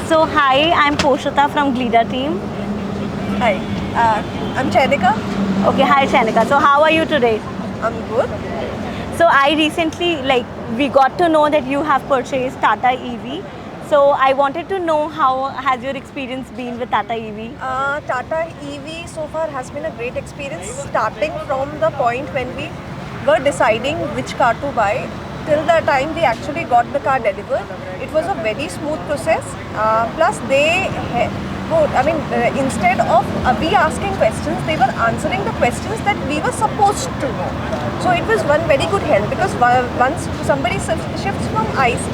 So hi, I'm Poshita from Glida team. Hi, I'm Chanika. Okay, hi Shanika. So how are you today? I'm good. So I recently, we got to know that you have purchased Tata EV. So I wanted to know how has your experience been with Tata EV? Tata EV so far has been a great experience, starting from the point when we were deciding which car to buy till the time we actually got the car delivered. It was a very smooth process. Plus, instead of we asking questions, they were answering the questions that we were supposed to know. So it was one very good help because once somebody shifts from ICE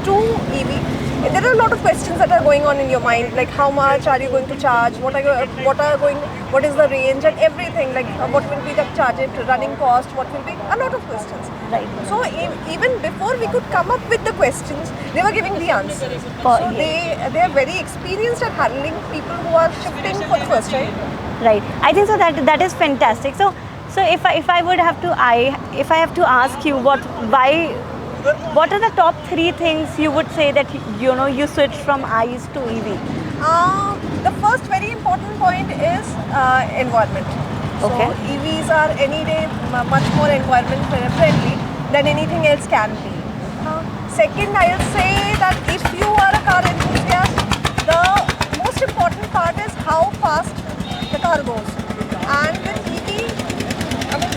to EV, there are a lot of questions that are going on in your mind, like how much are you going to charge, what is the range and everything, like what will be the charge running cost, what will be a lot of questions. Right. So even before we could come up with the questions, they were giving the answers. So they are very experienced at handling people who are shifting for the first time. Right. I think so that is fantastic. So if I would have to if I have to ask you what are the top 3 things you would say that you switched from ICE to EV? The first very important point is environment. Okay. So EVs are any day much more environment friendly than anything else can be. Second, I'll say that if you are a car enthusiast, the most important part is how fast the car goes. And with EV,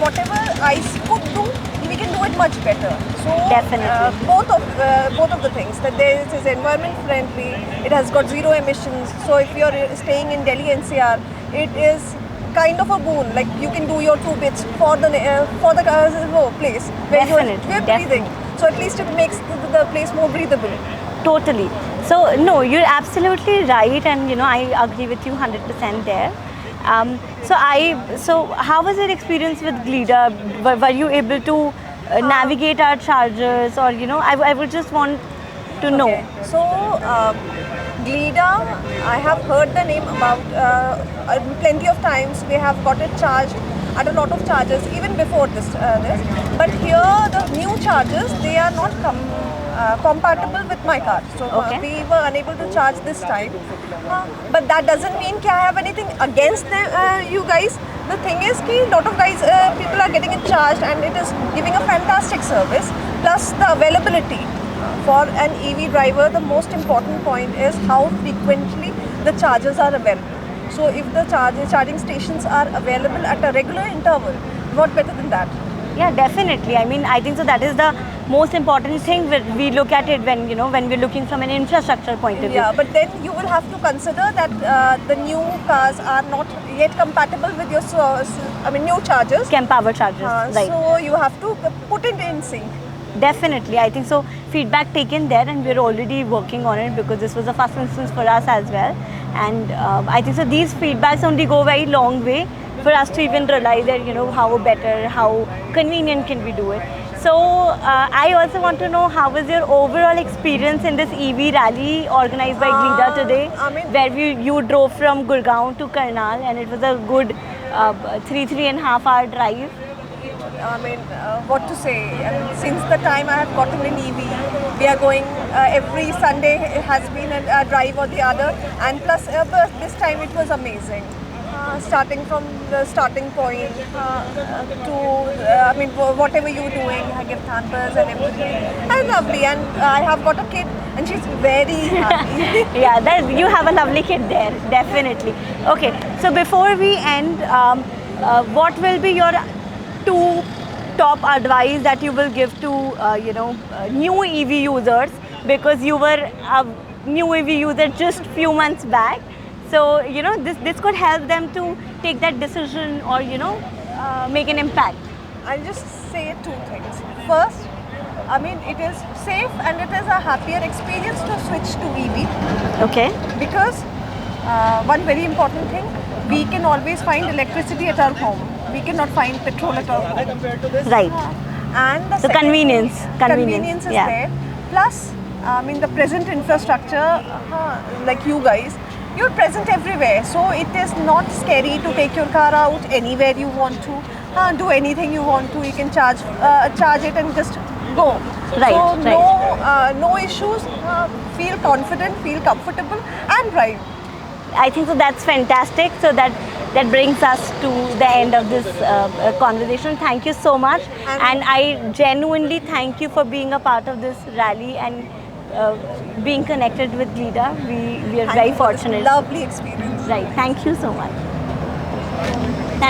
whatever ICE could do, we can do it much better. So Definitely. both of the things, that this is environment friendly, it has got zero emissions. So if you're staying in Delhi NCR, it is kind of a boon. Like you can do your 2 bits for the place where you're breathing. So at least it makes the place more breathable. Totally. So no, you're absolutely right, and I agree with you 100% there. So how was your experience with Glida? Were you able to navigate our chargers, or I would just want to know. Okay. So Glida, I have heard the name about plenty of times. We have got it charged at a lot of chargers even before this. But here the new chargers, they are not compatible with my car. So we were unable to charge this time. But that doesn't mean I have anything against you guys. The thing is a lot of people are getting it charged and it is giving a fantastic service. Plus the availability. For an EV driver, the most important point is how frequently the chargers are available. So if the charging stations are available at a regular interval, what better than that? Yeah, definitely. I mean, I think so that is the most important thing we look at it when we're looking from an infrastructure point of view. Yeah, but then you will have to consider that the new cars are not yet compatible with your new chargers. Power chargers, right. So you have to put it in sync. Definitely, I think so. Feedback taken there, and we're already working on it because this was the first instance for us as well. And I think so. These feedbacks only go a very long way for us to even realize that how better, how convenient can we do it. So I also want to know how was your overall experience in this EV rally organized by Glida today, where you drove from Gurgaon to Karnal, and it was a good 3.5 hour drive. What to say? Since the time I have gotten an EV, we are going every Sunday. It has been a drive or the other, and plus this time it was amazing. Starting from the starting point to whatever you're doing, Hagirthanbas and everything, and lovely. And I have got a kid, and she's very happy. Yeah, you have a lovely kid there, definitely. Okay, so before we end, what will be your 2 top advice that you will give to new EV users, because you were a new EV user just few months back, so this could help them to take that decision or make an impact. I'll just say 2 things. First, it is safe and it is a happier experience to switch to EV. Okay. Because one very important thing, we can always find electricity at our home. We cannot find petrol at our home. Right. And the convenience is there. Plus, the present infrastructure, like you guys, you're present everywhere. So it is not scary to take your car out anywhere you want to, do anything you want to. You can charge it and just go. Right, So no issues. Feel confident, feel comfortable, and ride. I think so that's fantastic. So that brings us to the end of this conversation. Thank you so much, and I genuinely thank you for being a part of this rally and being connected with Glida. We are Thank very you for this fortunate. lovely experience. Right. Thank you so much.